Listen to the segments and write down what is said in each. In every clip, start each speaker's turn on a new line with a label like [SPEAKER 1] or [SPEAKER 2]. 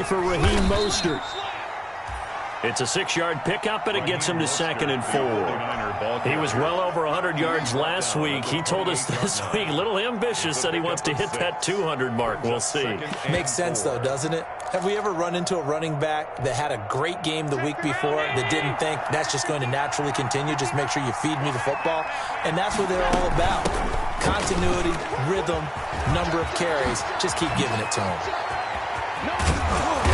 [SPEAKER 1] carry for Raheem Mostert. It's a 6-yard pickup, and it gets him to 2nd and 4. He was well over 100 yards last week. He told us this week, a little ambitious, said he wants to hit that 200 mark. We'll see.
[SPEAKER 2] Makes sense, though, doesn't it? Have we ever run into a running back that had a great game the week before that didn't think that's just going to naturally continue? Just make sure you feed me the football. And that's what they're all about. Continuity, rhythm, number of carries. Just keep giving it to him.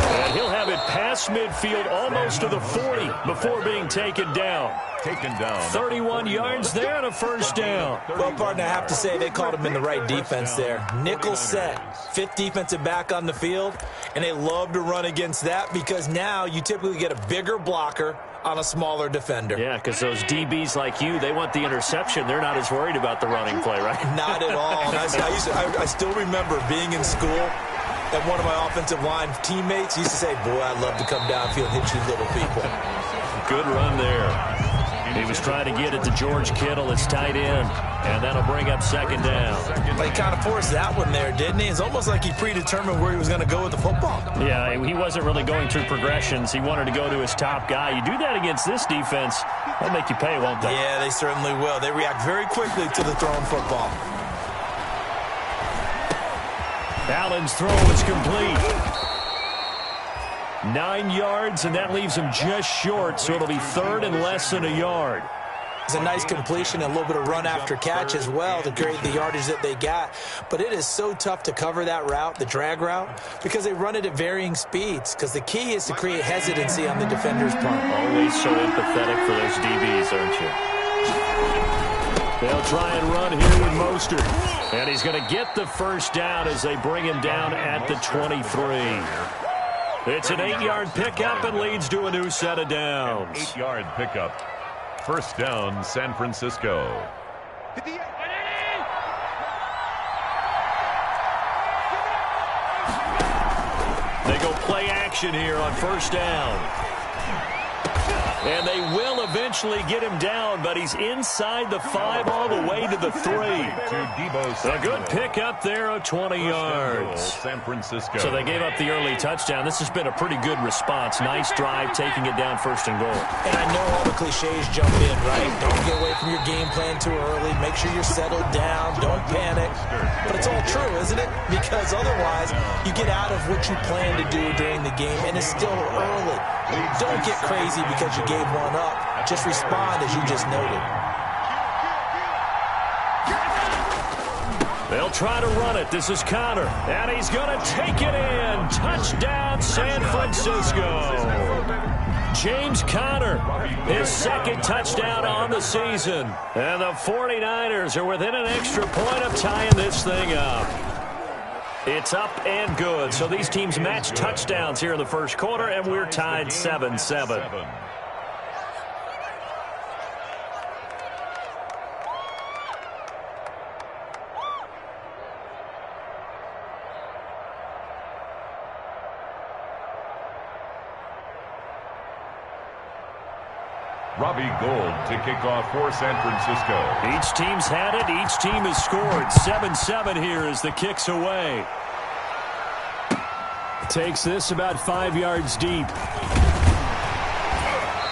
[SPEAKER 1] And he'll have it past midfield almost to the 40 before being taken down. 31 yards there and a first down.
[SPEAKER 2] Well, partner, I have to say they called him in the right defense there. Nickel set, 5th defensive back on the field, and they love to run against that because now you typically get a bigger blocker on a smaller defender.
[SPEAKER 1] Yeah, because those DBs like you, they want the interception. They're not as worried about the running play, right?
[SPEAKER 2] Not at all. I still remember being in school, and one of my offensive line teammates used to say, boy, I'd love to come downfield and hit you little people.
[SPEAKER 1] Good run there. He was trying to get it to George Kittle, his tight end, and that'll bring up 2nd down.
[SPEAKER 2] He kind of forced that one there, didn't he? It's almost like he predetermined where he was going to go with the football.
[SPEAKER 1] Yeah, he wasn't really going through progressions. He wanted to go to his top guy. You do that against this defense, they'll make you pay, won't they?
[SPEAKER 2] Yeah, they certainly will. They react very quickly to the thrown football.
[SPEAKER 1] Allen's throw is complete. 9 yards, and that leaves him just short, so it'll be 3rd and less than a yard.
[SPEAKER 2] It's a nice completion and a little bit of run after catch as well to create the yardage that they got. But it is so tough to cover that route, the drag route, because they run it at varying speeds. Because the key is to create hesitancy on the defender's part.
[SPEAKER 1] Always so empathetic for those DBs, aren't you? They'll try and run here with Mostert. And he's going to get the first down as they bring him down at the 23. It's an 8-yard pickup and leads to a new set of downs.
[SPEAKER 3] 8-yard pickup. First down, San Francisco.
[SPEAKER 1] They go play action here on first down. And they will eventually get him down, but he's inside the 5 all the way to the 3. A good pickup there of 20 yards.
[SPEAKER 3] San Francisco.
[SPEAKER 1] So they gave up the early touchdown. This has been a pretty good response. Nice drive, taking it down 1st and goal.
[SPEAKER 2] And I know all the cliches jump in, right? Don't get away from your game plan too early. Make sure you're settled down. Don't panic. But it's all true, isn't it? Because otherwise, you get out of what you plan to do during the game, and it's still early. Don't get crazy because you gave one up. Just respond as you just noted.
[SPEAKER 1] They'll try to run it. This is Connor. And he's going to take it in. Touchdown, San Francisco. James Conner, his 2nd touchdown on the season. And the 49ers are within an extra point of tying this thing up. It's up and good. So these teams match touchdowns here in the first quarter, and we're tied 7-7.
[SPEAKER 3] Robbie Gould to kick off for San Francisco.
[SPEAKER 1] Each team's had it. Each team has scored. 7-7 here as the kick's away. Takes this about 5 yards deep.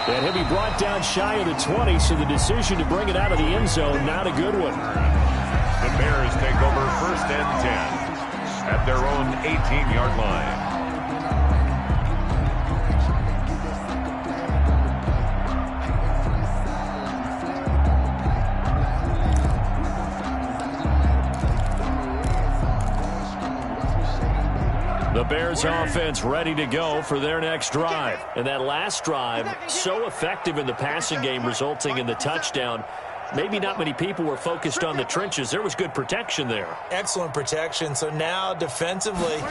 [SPEAKER 1] And he'll be brought down shy of the 20, so the decision to bring it out of the end zone, not a good one.
[SPEAKER 3] The Bears take over 1st and 10 at their own 18-yard line.
[SPEAKER 1] The Bears offense ready to go for their next drive. And that last drive, so effective in the passing game, resulting in the touchdown. Maybe not many people were focused on the trenches. There was good protection there.
[SPEAKER 2] Excellent protection. So now defensively,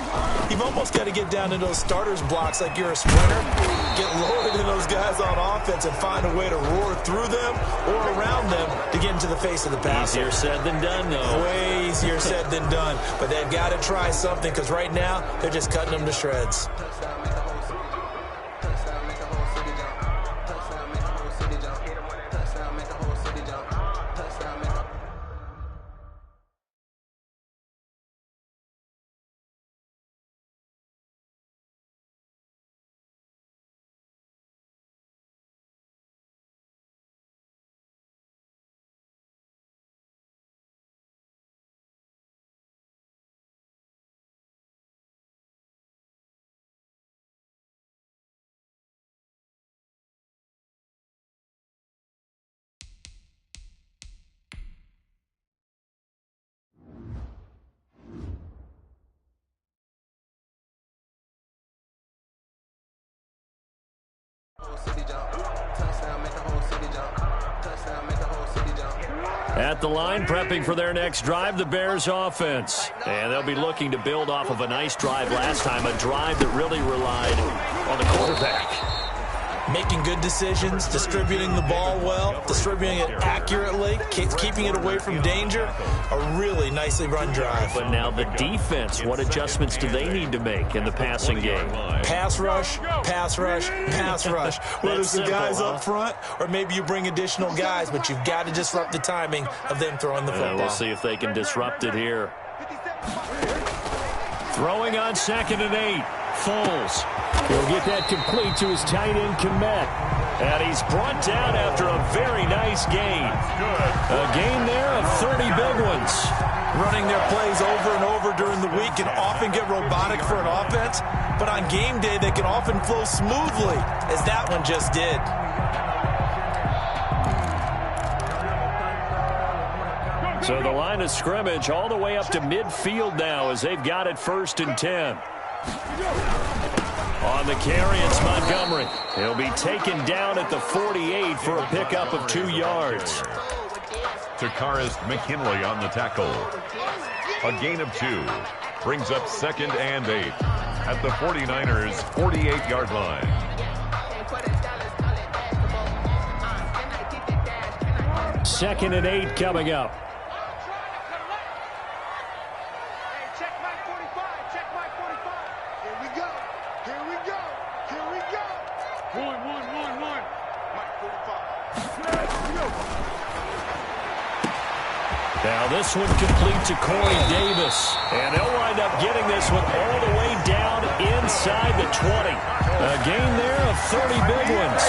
[SPEAKER 2] you've almost got to get down to those starters blocks like you're a sprinter. Get lower than those guys on offense and find a way to roar through them or around them to get into the face of the passer.
[SPEAKER 1] Easier said than done, though.
[SPEAKER 2] Way easier said than done. But they've got to try something because right now they're just cutting them to shreds.
[SPEAKER 1] At the line, prepping for their next drive, the Bears offense. And they'll be looking to build off of a nice drive last time, a drive that really relied on the quarterback.
[SPEAKER 2] Making good decisions, distributing the ball well, distributing it accurately, keeping it away from danger. A really nicely run drive.
[SPEAKER 1] But now the defense, what adjustments do they need to make in the passing game?
[SPEAKER 2] Pass rush, pass rush, pass rush. Whether it's the guys up front or maybe you bring additional guys, but you've got to disrupt the timing of them throwing the football.
[SPEAKER 1] We'll see if they can disrupt it here. Throwing on 2nd and 8. Foles. He'll get that complete to his tight end, Kmet. And he's brought down after a very nice gain. A gain there of 30 big ones.
[SPEAKER 2] Running their plays over and over during the week can often get robotic for an offense, but on game day they can often flow smoothly, as that one just did.
[SPEAKER 1] So the line of scrimmage all the way up to midfield now as they've got it 1st and 10. On the carry, it's Montgomery. He'll be taken down at the 48 for a pickup of 2 yards.
[SPEAKER 3] Takaris McKinley on the tackle. A gain of 2. Brings up 2nd and 8 at the 49ers' 48-yard line.
[SPEAKER 1] Second and 8 coming up. Now this one complete to Corey Davis. And they'll wind up getting this one all the way down inside the 20. A gain there of 30 big ones.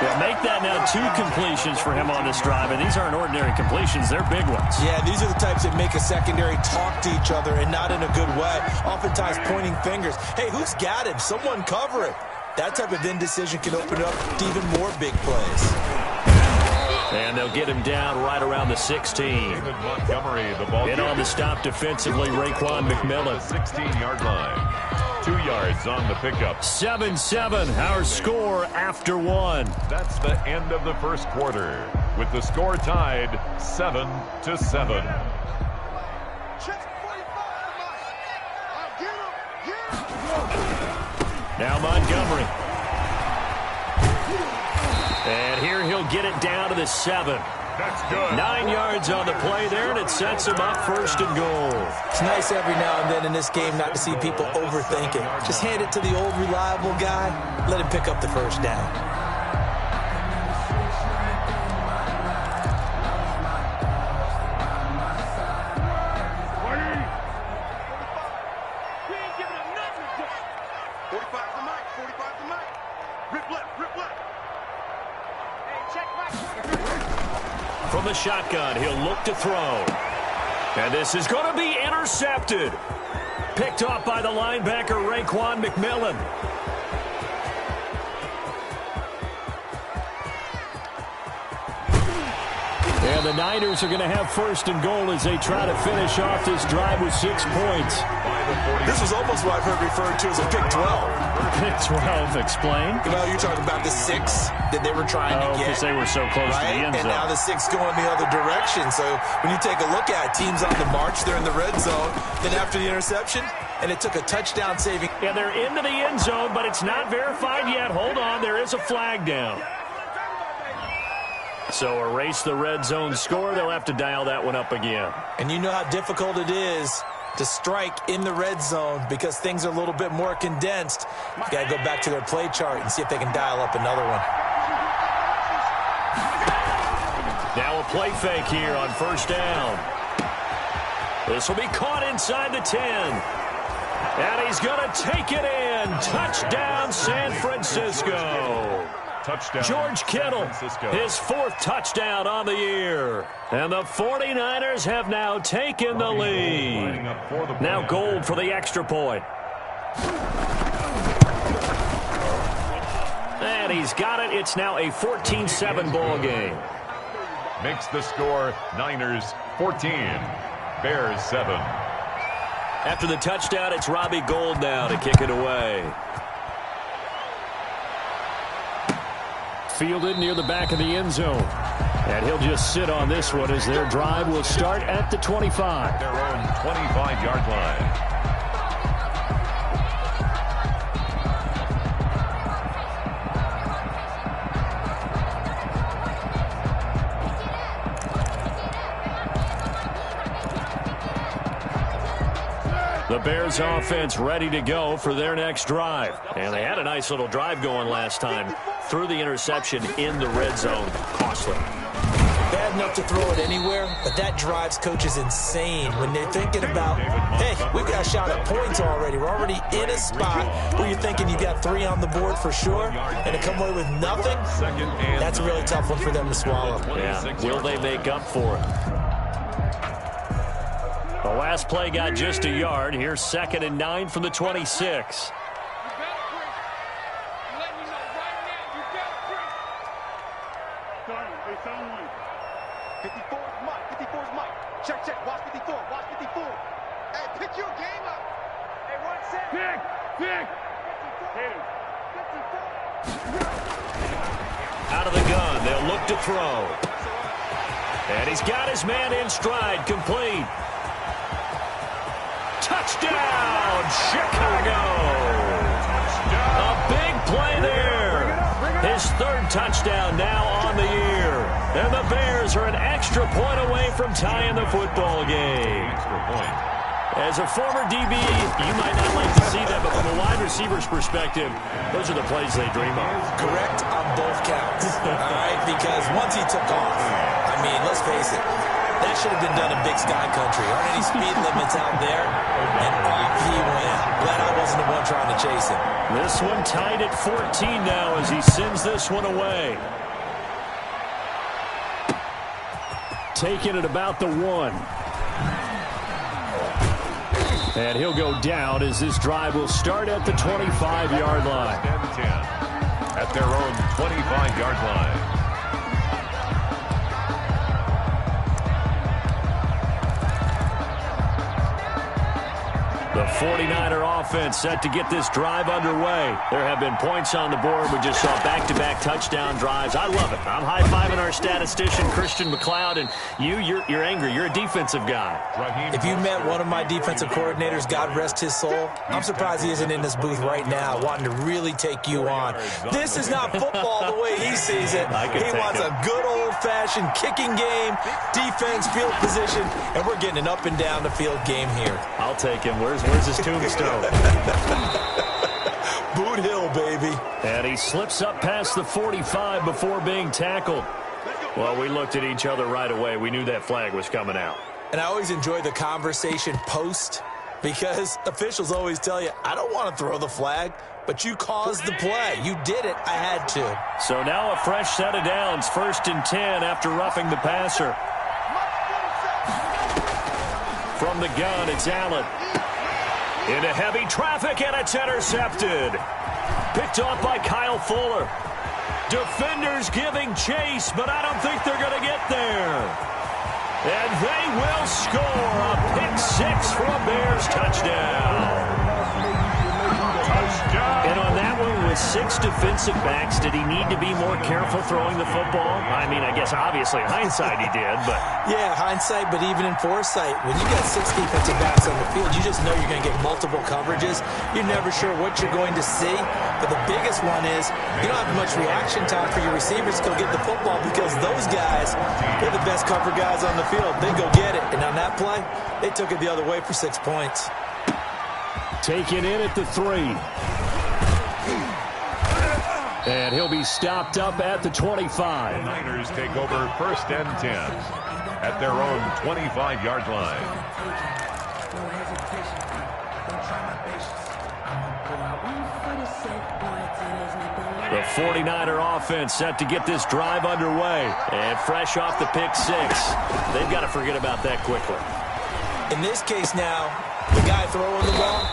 [SPEAKER 1] Well, make that now 2 completions for him on this drive. And these aren't ordinary completions. They're big ones.
[SPEAKER 2] Yeah, these are the types that make a secondary talk to each other and not in a good way. Oftentimes pointing fingers. Hey, who's got him? Someone cover it. That type of indecision can open up to even more big plays.
[SPEAKER 1] And they'll get him down right around the 16.
[SPEAKER 3] David Montgomery, the ball.
[SPEAKER 1] In on the stop defensively, Raekwon McMillan.
[SPEAKER 3] 16-yard line. 2 yards on the pickup.
[SPEAKER 1] 7-7, our score after 1.
[SPEAKER 3] That's the end of the first quarter, with the score tied 7-7.
[SPEAKER 1] Now Montgomery. And here he'll get it down to the 7.
[SPEAKER 3] That's good.
[SPEAKER 1] 9 yards on the play there, and it sets him up 1st and goal.
[SPEAKER 2] It's nice every now and then in this game not to see people overthink it. Just hand it to the old reliable guy. Let him pick up the 1st down.
[SPEAKER 1] From the shotgun, he'll look to throw. And this is going to be intercepted. Picked off by the linebacker, Raekwon McMillan. And the Niners are going to have 1st and goal as they try to finish off this drive with 6 points.
[SPEAKER 2] This was almost what I've heard referred to as a pick 12.
[SPEAKER 1] Pick 12, explain.
[SPEAKER 2] Well, you're talking about the 6 that they were trying to get.
[SPEAKER 1] Because they were so close to the end zone.
[SPEAKER 2] And now the 6 going the other direction. So when you take a look at it, teams on the march, they're in the red zone. Then after the interception, and it took a touchdown saving.
[SPEAKER 1] Yeah, they're into the end zone, but it's not verified yet. Hold on, there is a flag down. So erase the red zone score. They'll have to dial that one up again.
[SPEAKER 2] And you know how difficult it is to strike in the red zone because things are a little bit more condensed. You got to go back to their play chart and see if they can dial up another one.
[SPEAKER 1] Now a play fake here on 1st down. This will be caught inside the 10. And he's going to take it in. Touchdown, San Francisco.
[SPEAKER 3] Touchdown.
[SPEAKER 1] George Kittle, his 4th touchdown on the year. And the 49ers have now taken the lead. Now Gold for the extra point. And he's got it. It's now a 14-7 ball game.
[SPEAKER 3] Makes the score Niners 14, Bears 7.
[SPEAKER 1] After the touchdown, it's Robbie Gould now to kick it away. Fielded near the back of the end zone. And he'll just sit on this one as their drive will start at the 25.
[SPEAKER 3] Their own 25-yard line.
[SPEAKER 1] The Bears offense ready to go for their next drive. And they had a nice little drive going last time. Threw the interception in the red zone. Costly.
[SPEAKER 2] Bad enough to throw it anywhere, but that drives coaches insane when they're thinking about, hey, we've got a shot at points already. We're already in a spot where you're thinking you got 3 on the board for sure, and to come away with nothing, that's a really tough one for them to swallow.
[SPEAKER 1] Yeah, will they make up for it? The last play got just a yard. Here's 2nd and 9 from the 26. Out of the gun, they'll look to throw. And he's got his man in stride, complete. Touchdown, Chicago! A big play there. His 3rd touchdown now on the year. And the Bears are an extra point away from tying the football game. As a former DB, you might not like to see that, but from a wide receiver's perspective, those are the plays they dream of.
[SPEAKER 2] Correct on both counts, all right? Because once he took off, I mean, let's face it, that should have been done in Big Sky Country. Aren't any speed limits out there? And off he went. Glad I wasn't the one trying to chase him.
[SPEAKER 1] This one tied at 14 now as he sends this one away. Taking it about the 1. And he'll go down as this drive will start at the 25-yard line.
[SPEAKER 3] At their own 25-yard line.
[SPEAKER 1] The 49er offense set to get this drive underway. There have been points on the board. We just saw back-to-back touchdown drives. I love it. I'm high-fiving our statistician, Christian McLeod, and you're angry. You're a defensive guy.
[SPEAKER 2] If you met one of my defensive coordinators, God rest his soul, I'm surprised he isn't in this booth right now wanting to really take you on. This is not football the way he sees it. He wants a good old-fashioned kicking game, defense, field position, and we're getting an up-and-down-the-field game here.
[SPEAKER 1] I'll take him. Where's his tombstone?
[SPEAKER 2] Boot Hill, baby.
[SPEAKER 1] And he slips up past the 45 before being tackled. Well, we looked at each other right away. We knew that flag was coming out.
[SPEAKER 2] And I always enjoy the conversation post because officials always tell you, I don't want to throw the flag, but you caused the play. You did it. I had to.
[SPEAKER 1] So now a fresh set of downs. 1st and 10 after roughing the passer. From the gun, it's Allen. Into heavy traffic, and it's intercepted. Picked off by Kyle Fuller. Defenders giving chase, but I don't think they're going to get there. And they will score a pick 6 for a Bears touchdown. And on that one, with 6 defensive backs, did he need to be more careful throwing the football? I mean, I guess obviously in hindsight he did, but...
[SPEAKER 2] Yeah, hindsight, but even in foresight, when you got 6 defensive backs on the field, you just know you're going to get multiple coverages. You're never sure what you're going to see. But the biggest one is you don't have much reaction time for your receivers to go get the football because those guys, they're the best cover guys on the field. They go get it. And on that play, they took it the other way for 6 points.
[SPEAKER 1] Taken in at the 3. And he'll be stopped up at the 25.
[SPEAKER 3] The Niners take over 1st and 10 at their own 25-yard line.
[SPEAKER 1] The 49er offense set to get this drive underway. And fresh off the pick 6. They've got to forget about that quickly.
[SPEAKER 2] In this case now, the guy throwing the ball,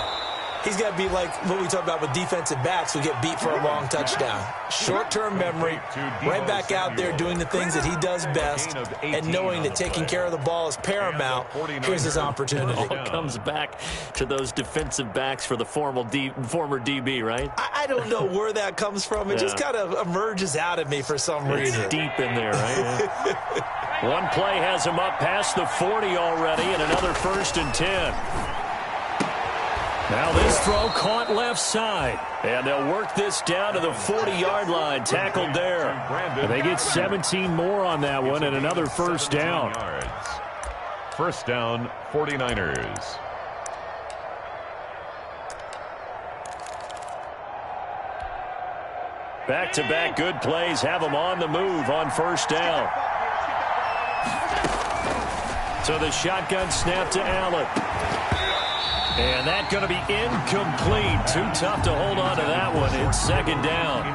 [SPEAKER 2] He's got to be like what we talk about with defensive backs who get beat for a long touchdown. Short-term memory, right back out there doing the things that he does best, and knowing that taking care of the ball is paramount. Here's his opportunity.
[SPEAKER 1] It all comes back to those defensive backs for the former DB, right?
[SPEAKER 2] I don't know where that comes from. It just kind of emerges out of me for some reason.
[SPEAKER 1] It's deep in there, right? One play has him up past the 40 already, and another 1st and 10. Now this throw caught left side. And they'll work this down to the 40-yard line. Tackled there. And they get 17 more on that one and another 1st down.
[SPEAKER 3] First down, 49ers.
[SPEAKER 1] Back-to-back good plays have them on the move on 1st down. So the shotgun snap to Allen. And that's going to be incomplete. Too tough to hold on to that one. It's 2nd down.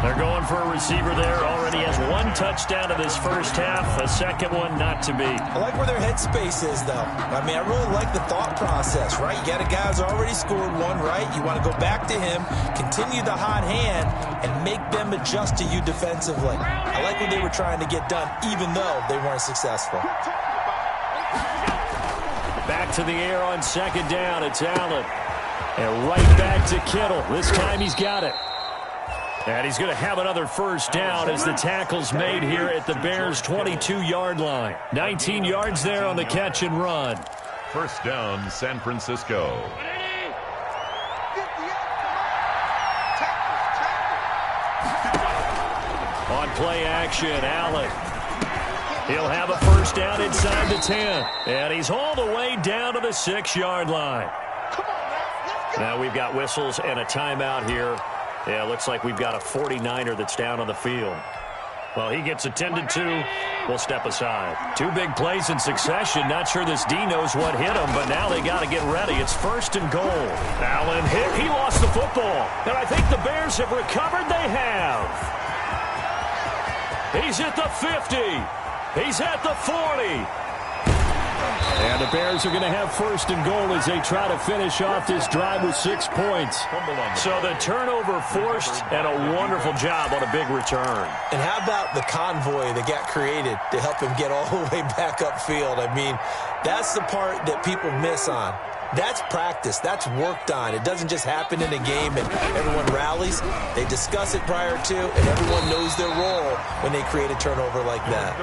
[SPEAKER 1] They're going for a receiver there. Already has 1 touchdown in this first half. A second one not to be.
[SPEAKER 2] I like where their headspace is, though. I mean, I really like the thought process, right? You got a guy who's already scored one, right? You want to go back to him, continue the hot hand, and make them adjust to you defensively. I like what they were trying to get done, even though they weren't successful.
[SPEAKER 1] Back to the air on 2nd down. It's Allen. And right back to Kittle. This time he's got it. And he's going to have another 1st down as the tackle's made here at the Bears' 22-yard line. 19 yards there on the catch and run.
[SPEAKER 3] 1st down, San Francisco.
[SPEAKER 1] On play action, Allen. He'll have a 1st down inside the 10. And he's all the way down to the 6-yard line. Now we've got whistles and a timeout here. Yeah, looks like we've got a 49er that's down on the field. Well, he gets attended to. We'll step aside. 2 big plays in succession. Not sure this D knows what hit him, but now they got to get ready. It's 1st and goal. Allen hit. He lost the football. And I think the Bears have recovered. They have. He's at the 50. He's at the 40. And the Bears are going to have 1st and goal as they try to finish off this drive with 6 points. So the turnover forced and a wonderful job on a big return.
[SPEAKER 2] And how about the convoy that got created to help him get all the way back upfield? I mean, that's the part that people miss on. That's practice. That's worked on. It doesn't just happen in a game and everyone rallies. They discuss it prior to, and everyone knows their role when they create a turnover like that.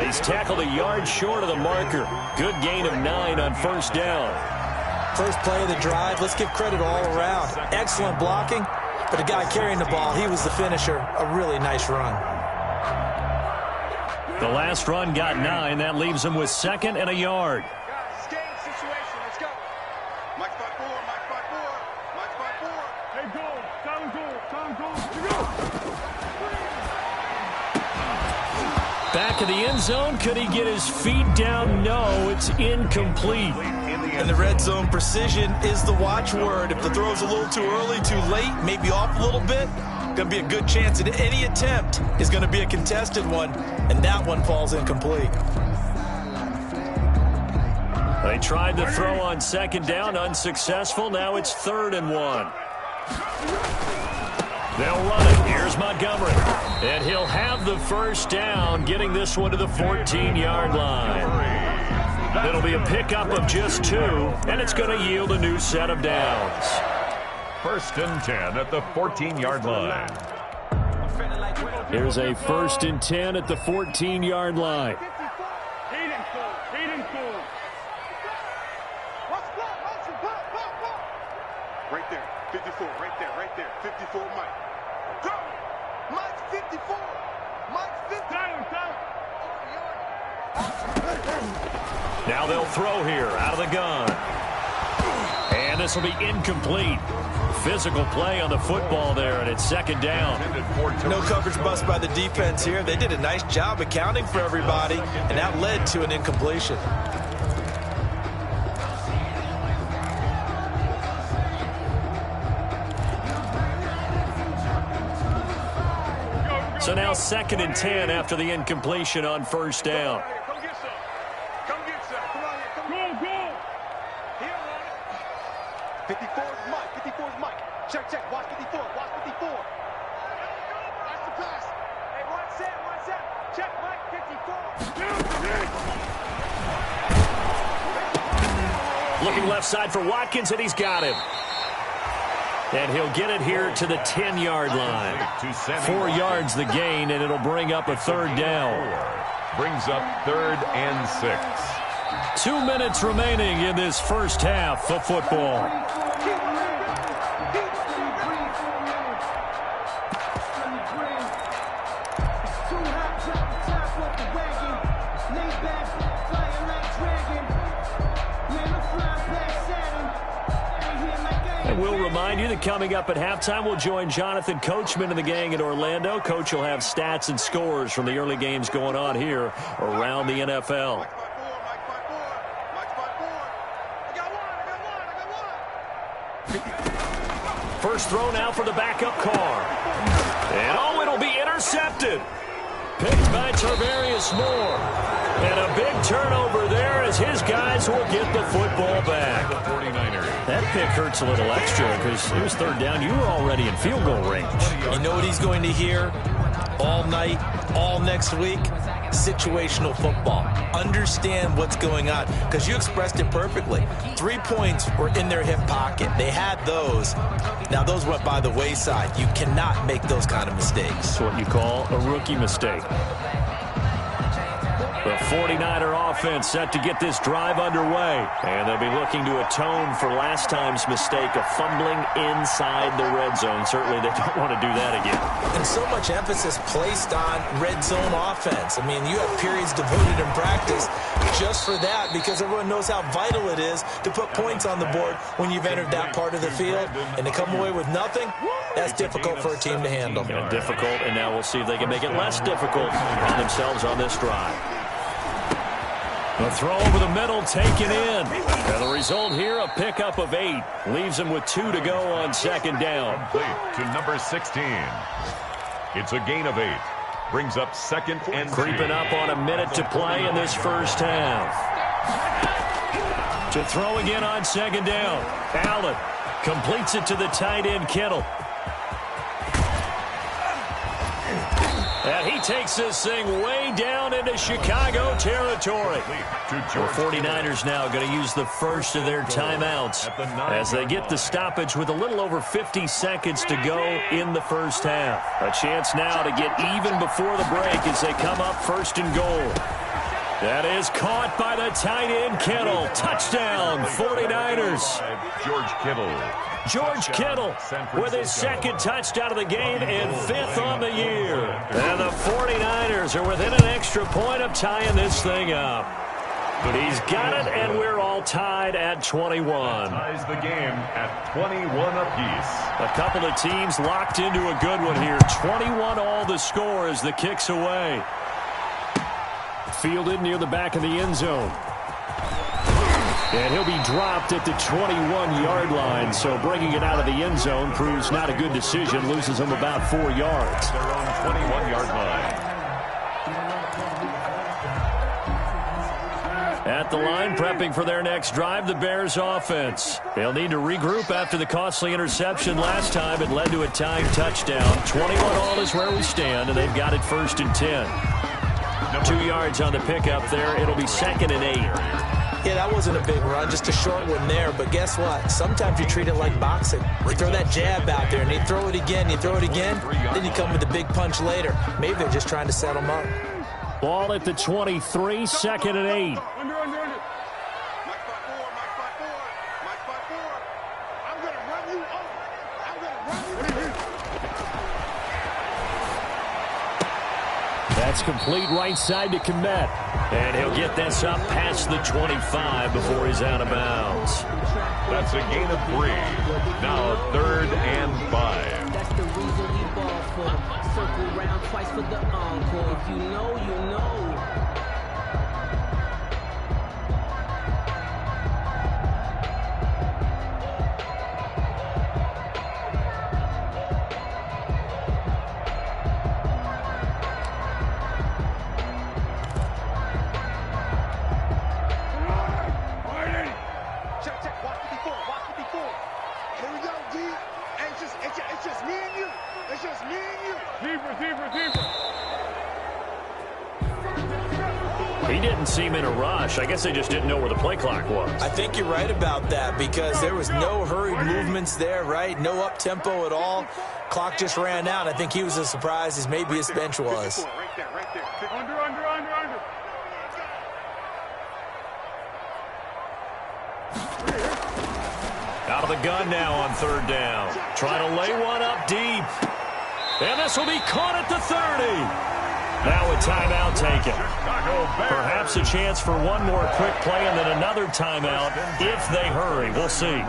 [SPEAKER 1] He's tackled a yard short of the marker. Good gain of 9 on 1st down.
[SPEAKER 2] First play of the drive. Let's give credit all around. Excellent blocking, but the guy carrying the ball, he was the finisher. A really nice run.
[SPEAKER 1] The last run got 9. That leaves him with 2nd and a yard. Back of the end zone. Could he get his feet down? No, it's incomplete.
[SPEAKER 2] And the red zone precision is the watchword. If the throw's a little too early, too late, maybe off a little bit, going to be a good chance that any attempt is going to be a contested one, and that one falls incomplete.
[SPEAKER 1] They tried to throw on 2nd down, unsuccessful. Now it's 3rd and 1. They'll run it. Here's Montgomery. And he'll have the 1st down, getting this one to the 14-yard line. It'll be a pickup of just 2, and it's going to yield a new set of downs.
[SPEAKER 3] 1st and 10 at the 14-yard line.
[SPEAKER 1] Here's a 1st and 10 at the 14-yard line.
[SPEAKER 4] Right there, 54, right there, 54, Mike. Go! Mike's 54! Mike's 54!
[SPEAKER 1] Now they'll throw here out of the gun. And this will be incomplete. Physical play on the football there, and it's 2nd down.
[SPEAKER 2] No coverage bust by the defense here. They did a nice job accounting for everybody, and that led to an incompletion.
[SPEAKER 1] So now 2nd and 10 after the incompletion on 1st down.
[SPEAKER 4] Come get some. Come get some. Come on here. Come on. Go, go. Here on it. 54 is Mike.
[SPEAKER 1] Looking left side for Watkins, and he's got him. And he'll get it here to the 10-yard line. 4 yards the gain, and it'll bring up a third down.
[SPEAKER 3] Brings up 3rd and 6.
[SPEAKER 1] 2 minutes remaining in this first half of football. We'll remind you that coming up at halftime, we'll join Jonathan Coachman and the gang in Orlando. Coach will have stats and scores from the early games going on here around the NFL. First throw now for the backup car. And oh, it'll be intercepted. Picked by Tarvarius Moore. And a big turnover there as his guys will get the football back.
[SPEAKER 3] The 49ers.
[SPEAKER 1] That pick hurts a little extra because it was third down. You were already in field goal range.
[SPEAKER 2] You know what he's going to hear all night, all next week? Situational football. Understand what's going on, because you expressed it perfectly. 3 points were in their hip pocket. They had those. Now, those went by the wayside. You cannot make those kind of mistakes.
[SPEAKER 1] That's what you call a rookie mistake. The 49er offense set to get this drive underway. And they'll be looking to atone for last time's mistake of fumbling inside the red zone. Certainly they don't want to do that again.
[SPEAKER 2] And so much emphasis placed on red zone offense. I mean, you have periods devoted in practice just for that, because everyone knows how vital it is to put points on the board when you've entered that part of the field. And to come away with nothing, that's difficult for a team to handle.
[SPEAKER 1] And difficult, and now we'll see if they can make it less difficult on themselves on this drive. A throw over the middle taken in. And the result here, a pickup of 8. Leaves them with 2 to go on second down.
[SPEAKER 3] Complete to number 16. It's a gain of 8. Brings up 2nd and 2.
[SPEAKER 1] Creeping up on a minute to play in this first half. To throw again on second down. Allen completes it to the tight end, Kittle. And he takes this thing way down into Chicago territory. The 49ers now going to use the first of their timeouts as they get the stoppage with a little over 50 seconds to go in the first half. A chance now to get even before the break as they come up 1st and goal. That is caught by the tight end, Kittle. Touchdown, 49ers. George Kittle with his 2nd touchdown of the game and 5th on the year. And the 49ers are within an extra point of tying this thing up. He's got it, and we're all tied at 21.
[SPEAKER 3] Ties the game at 21 apiece.
[SPEAKER 1] A couple of teams locked into a good one here. 21 all the score as the kick's away. Fielded near the back of the end zone. And he'll be dropped at the 21-yard line, so bringing it out of the end zone proves not a good decision. Loses him about 4 yards.
[SPEAKER 3] Their own 21-yard line.
[SPEAKER 1] At the line, prepping for their next drive, the Bears offense. They'll need to regroup after the costly interception last time. It led to a tying touchdown. 21 all is where we stand, and they've got it 1st and 10. 2 yards on the pickup there. It'll be 2nd and 8.
[SPEAKER 2] Yeah, that wasn't a big run, just a short one there. But guess what? Sometimes you treat it like boxing. You throw that jab out there, and you throw it again, then you come with a big punch later. Maybe they're just trying to set them up.
[SPEAKER 1] Ball at the 23, 2nd and 8. That's complete right side to Kmet. And he'll get this up past the 25 before he's out of bounds.
[SPEAKER 3] That's a gain of 3. Now 3rd and 5.
[SPEAKER 5] That's the reason we ball for. Circle round twice for the encore. If you know, you know.
[SPEAKER 4] Deeper.
[SPEAKER 1] He didn't seem in a rush. I guess they just didn't know where the play clock was.
[SPEAKER 2] I think you're right about that because there was no hurried movements there, right? No up-tempo at all. Clock just ran out. I think he was as surprised as maybe his bench was.
[SPEAKER 4] Under.
[SPEAKER 1] Out of the gun now on third down. Trying to lay one up deep. And this will be caught at the 30. Now a timeout taken. Perhaps a chance for one more quick play and then another timeout if they hurry. We'll see.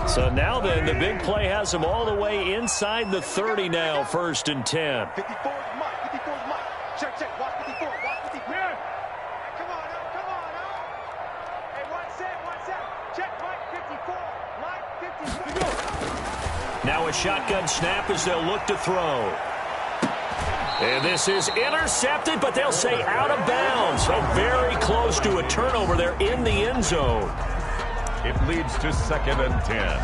[SPEAKER 1] So now then, the big play has them all the way inside the 30 now, 1st and 10.
[SPEAKER 4] 54 is Mike. 54 is Mike. Check. Watch 54. Watch 54. Yeah. Come on now. Hey, one set. Check Mike 54. Mike 54.
[SPEAKER 1] Now a shotgun snap as they'll look to throw. And this is intercepted, but they'll say out of bounds. So very close to a turnover there in the end zone.
[SPEAKER 3] It leads to 2nd and 10.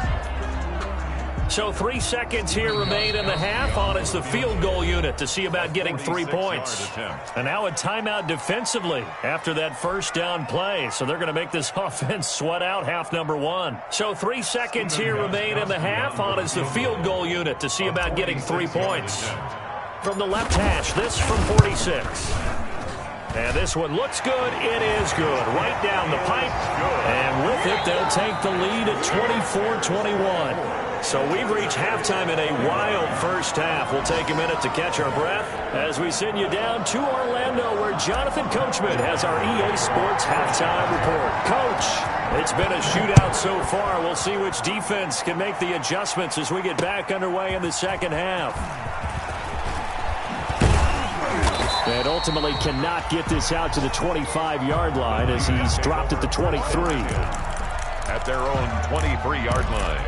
[SPEAKER 1] So 3 seconds here remain in the half on as the field goal unit to see about getting 3 points. And now a timeout defensively after that first down play. So they're going to make this offense sweat out half number 1. So 3 seconds here remain in the half on as the field goal unit to see about getting 3 points. From the left hash, this from 46. And this one looks good. It is good. Right down the pipe. And with it, they'll take the lead at 24-21. So we've reached halftime in a wild first half. We'll take a minute to catch our breath as we send you down to Orlando where Jonathan Coachman has our EA Sports halftime report. Coach, it's been a shootout so far. We'll see which defense can make the adjustments as we get back underway in the second half. And ultimately cannot get this out to the 25-yard line as he's dropped at the 23.
[SPEAKER 3] At their own 23-yard line.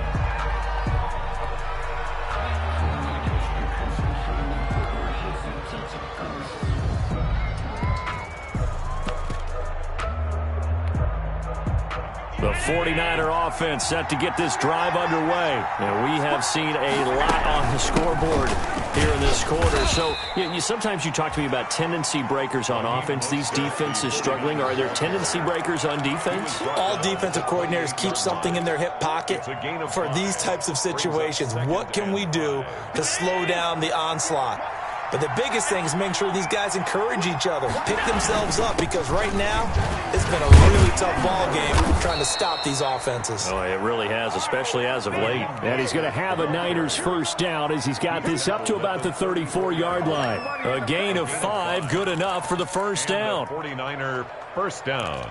[SPEAKER 1] The 49er offense set to get this drive underway. And we have seen a lot on the scoreboard here in this quarter. So sometimes you talk to me about tendency breakers on offense. These defenses struggling. Are there tendency breakers on defense?
[SPEAKER 2] All defensive coordinators keep something in their hip pocket for these types of situations. What can we do to slow down the onslaught? But the biggest thing is making sure these guys encourage each other, pick themselves up, because right now it's been a really tough ball game trying to stop these offenses.
[SPEAKER 1] Oh, it really has, especially as of late. And he's going to have a Niners first down as he's got this up to about the 34-yard line. A gain of 5, good enough for the first down.
[SPEAKER 3] 49er first down.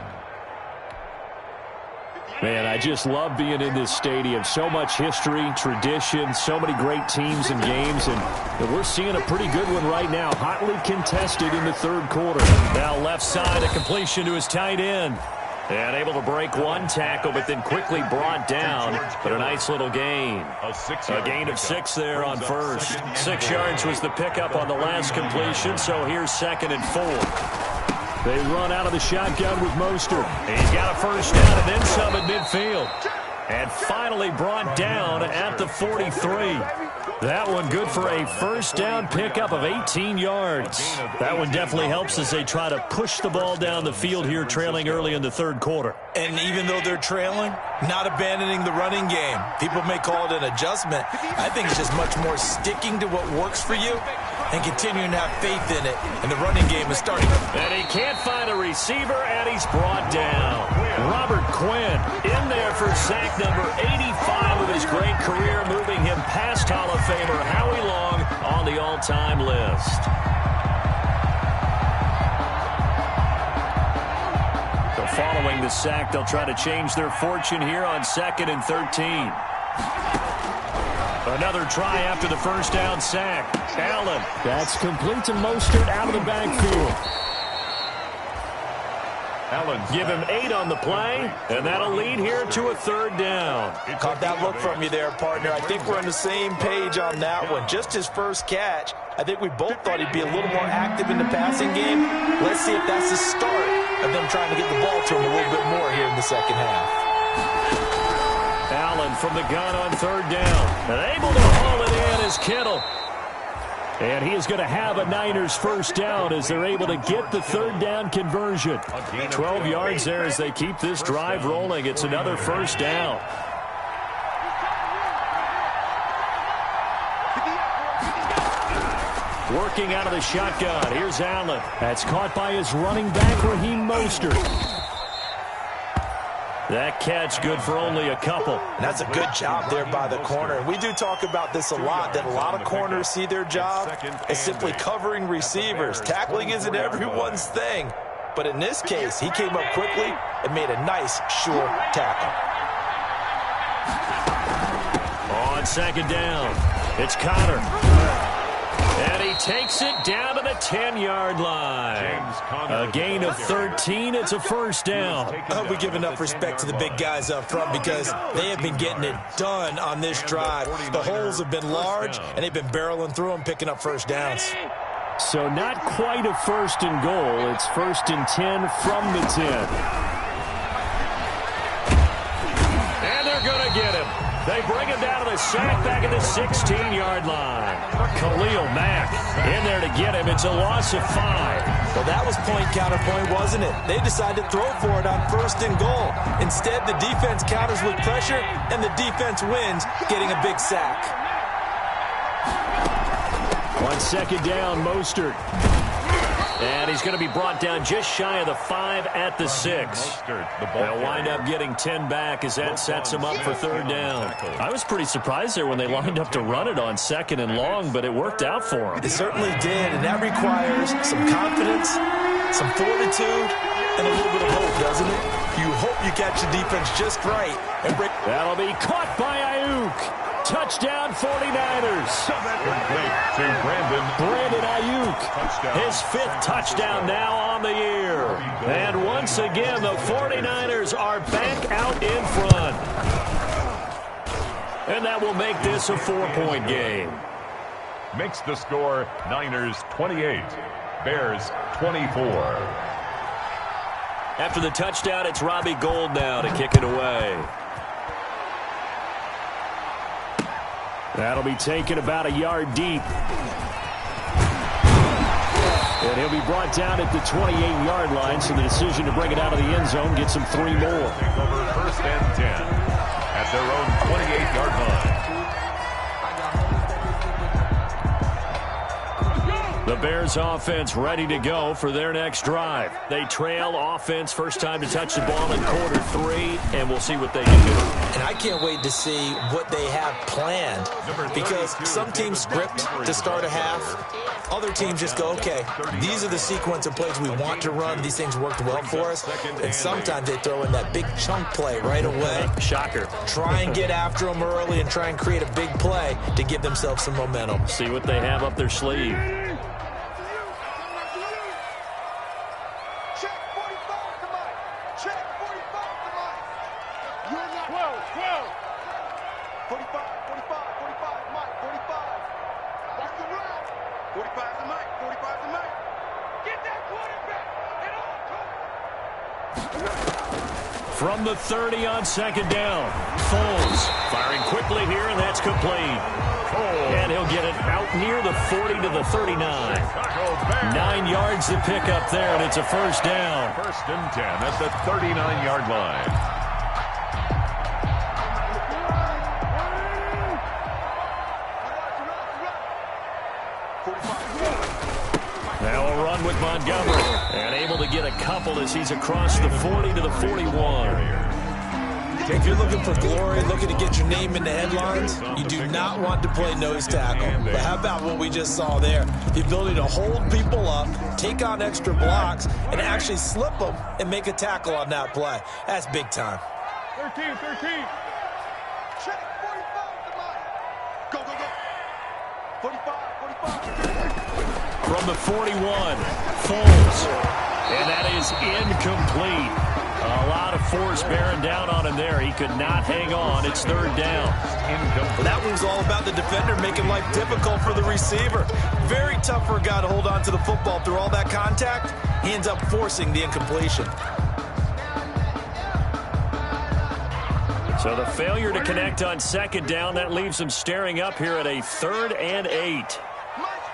[SPEAKER 1] Man, I just love being in this stadium. So much history, tradition, so many great teams and games, and we're seeing a pretty good one right now. Hotly contested in the third quarter. Now left side, a completion to his tight end. And able to break one tackle, but then quickly brought down. But a nice little gain. A gain of 6 there on first. 6 yards was the pickup on the last completion, so here's 2nd and 4. They run out of the shotgun with Mostert. He's got a first down and then some at midfield. And finally brought down at the 43. That one good for a first down pickup of 18 yards. That one definitely helps as they try to push the ball down the field here, trailing early in the third quarter.
[SPEAKER 2] And even though they're trailing, not abandoning the running game. People may call it an adjustment. I think it's just much more sticking to what works for you and continuing to have faith in it. And the running game is starting.
[SPEAKER 1] And he can't find a receiver, and he's brought down. Robert Quinn in there for sack number 85 of his great career, moving him past Hall of Famer Howie Long on the all-time list. So following the sack, they'll try to change their fortune here on 2nd and 13. Another try after the first down sack. Allen. That's complete to Mostert out of the backfield.
[SPEAKER 3] Allen.
[SPEAKER 1] Give him 8 on the play, and that'll lead here to a third down.
[SPEAKER 2] Caught that look from you there, partner. I think we're on the same page on that one. Just his first catch. I think we both thought he'd be a little more active in the passing game. Let's see if that's the start of them trying to get the ball to him a little bit more here in the second half.
[SPEAKER 1] Allen run from the gun on third down. And able to haul it in is Kittle. And he is going to have a Niners first down as they're able to get the third down conversion. 12 yards there as they keep this drive rolling. It's another first down. Working out of the shotgun. Here's Allen. That's caught by his running back, Raheem Mostert. That catch good for only a couple.
[SPEAKER 2] And that's a good job there by the corner. We do talk about this a lot, that a lot of corners see their job as simply covering receivers. Tackling isn't everyone's thing. But in this case, he came up quickly and made a nice, sure tackle.
[SPEAKER 1] On second down, it's Connor. And he takes it down to the 10-yard line. A gain of 13. It's a first down.
[SPEAKER 2] I hope we give enough respect to the big guys up front because they have been getting it done on this drive. The holes have been large, and they've been barreling through them, picking up first downs.
[SPEAKER 1] So not quite a first and goal. It's first and 10 from the 10. And they're going to get him. They bring him down to the sack back at the 16-yard line. Khalil Mack in there to get him. It's a loss of 5.
[SPEAKER 2] Well, that was point counterpoint, wasn't it? They decided to throw for it on first and goal. Instead, the defense counters with pressure, and the defense wins, getting a big sack.
[SPEAKER 1] On second down, Mostert. And he's going to be brought down just shy of the 5 at the 6. They'll wind up getting 10 back as that sets him up for third down. I was pretty surprised there when they lined up to run it on second and long, but it worked out for him.
[SPEAKER 2] It certainly did, and that requires some confidence, some fortitude, and a little bit of hope, doesn't it? You hope you catch the defense just right and break.
[SPEAKER 1] That'll be caught by Ayuk. Touchdown 49ers.
[SPEAKER 3] Complete to
[SPEAKER 1] Brandon Ayuk. His 5th touchdown now on the year. And once again, the 49ers are back out in front. And that will make this a 4-point game.
[SPEAKER 3] Makes the score Niners 28, Bears 24.
[SPEAKER 1] After the touchdown, it's Robbie Gould now to kick it away. That'll be taken about a yard deep. And he'll be brought down at the 28-yard line, so the decision to bring it out of the end zone gets him 3 more.
[SPEAKER 3] Over first and 10 at their own 28-yard line.
[SPEAKER 1] The Bears offense ready to go for their next drive. They trail offense, first time to touch the ball in quarter 3, and we'll see what they can do.
[SPEAKER 2] And I can't wait to see what they have planned because some teams script to start a half. Other teams just go, okay, these are the sequence of plays we want to run. These things worked well for us. And sometimes they throw in that big chunk play right away.
[SPEAKER 1] Shocker.
[SPEAKER 2] Try and get after them early and try and create a big play to give themselves some momentum.
[SPEAKER 1] See what they have up their sleeve. From the 30 on second down, Foles firing quickly here, and that's complete. And he'll get it out near the 40 to the 39. 9 yards to pick up there, and it's a first down.
[SPEAKER 3] First and 10 at the 39-yard line.
[SPEAKER 1] Now a run with Montgomery, and able to get a couple as he's across the 40 to the 41.
[SPEAKER 2] If you're looking for glory, looking to get your name in the headlines, you do not want to play nose tackle. But how about what we just saw there? The ability to hold people up, take on extra blocks, and actually slip them and make a tackle on that play. That's big time.
[SPEAKER 4] 13. Check, 45 to Mike. Go. 45.
[SPEAKER 1] From the 41, Foles. And that is incomplete. A lot of force bearing down on him there. He could not hang on. It's third down.
[SPEAKER 2] Well, that one's all about the defender making life difficult for the receiver. Very tough for a guy to hold on to the football through all that contact. He ends up forcing the incompletion.
[SPEAKER 1] So the failure to connect on second down, that leaves them staring up here at a 3rd and 8.
[SPEAKER 4] Mike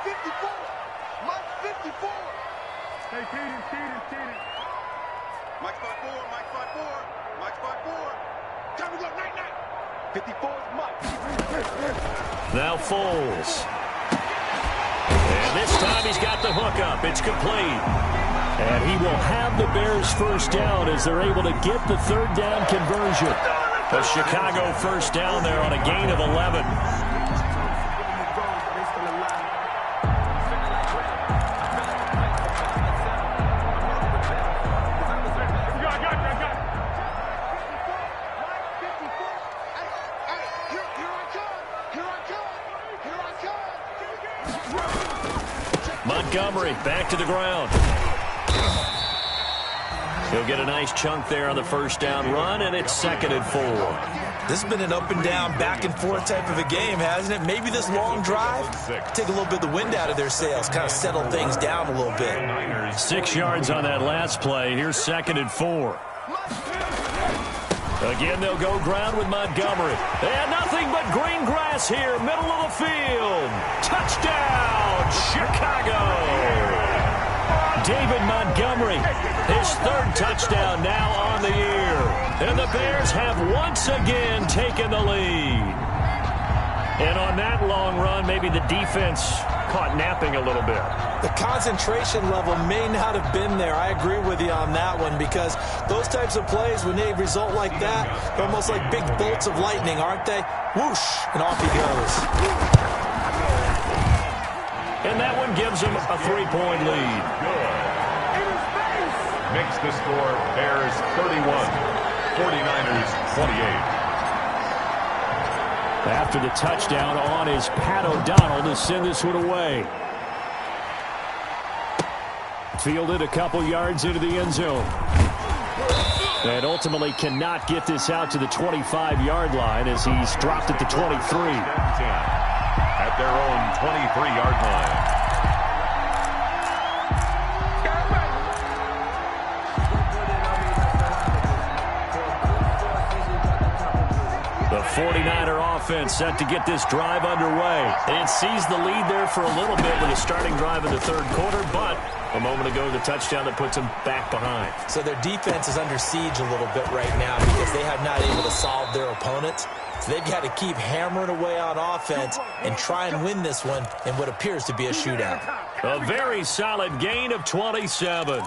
[SPEAKER 4] 54. Mike 54. Hey, Keaton. Mike 54. Mike 54. Mike 54. Time to go. Night. 54 is Mike.
[SPEAKER 1] Now Foles. And this time he's got the hook up. It's complete. And he will have the Bears first down as they're able to get the 3rd down conversion. A Chicago first down there on a gain of 11. Montgomery back to the ground. He'll get a nice chunk there on the first down run, and it's 2nd and 4.
[SPEAKER 2] This has been an up and down, back and forth type of a game, hasn't it? Maybe this long drive, take a little bit of the wind out of their sails, kind of settle things down a little bit.
[SPEAKER 1] 6 yards on that last play. Here's 2nd and 4. Again, they'll go ground with Montgomery. And nothing but green grass here, middle of the field. Touchdown, Chicago! David Montgomery, his 3rd touchdown now on the year. And the Bears have once again taken the lead. And on that long run, maybe the defense caught napping a little bit.
[SPEAKER 2] The concentration level may not have been there. I agree with you on that one, because those types of plays, when they result like that, they're almost like big bolts of lightning, aren't they? Whoosh, and off he goes.
[SPEAKER 1] And that one gives them a 3-point lead.
[SPEAKER 3] Good. Makes the score Bears 31, 49ers 28.
[SPEAKER 1] After the touchdown on is Pat O'Donnell to send this one away. Fielded a couple yards into the end zone. And ultimately cannot get this out to the 25-yard line as he's dropped at the 23.
[SPEAKER 3] At their own 23-yard line.
[SPEAKER 1] The 49er offense set to get this drive underway. And sees the lead there for a little bit with a starting drive in the 3rd quarter, but a moment ago the touchdown that puts them back behind.
[SPEAKER 2] So their defense is under siege a little bit right now because they have not able to solve their opponents. So they've got to keep hammering away on offense and try and win this one in what appears to be a shootout.
[SPEAKER 1] A very solid gain of 27.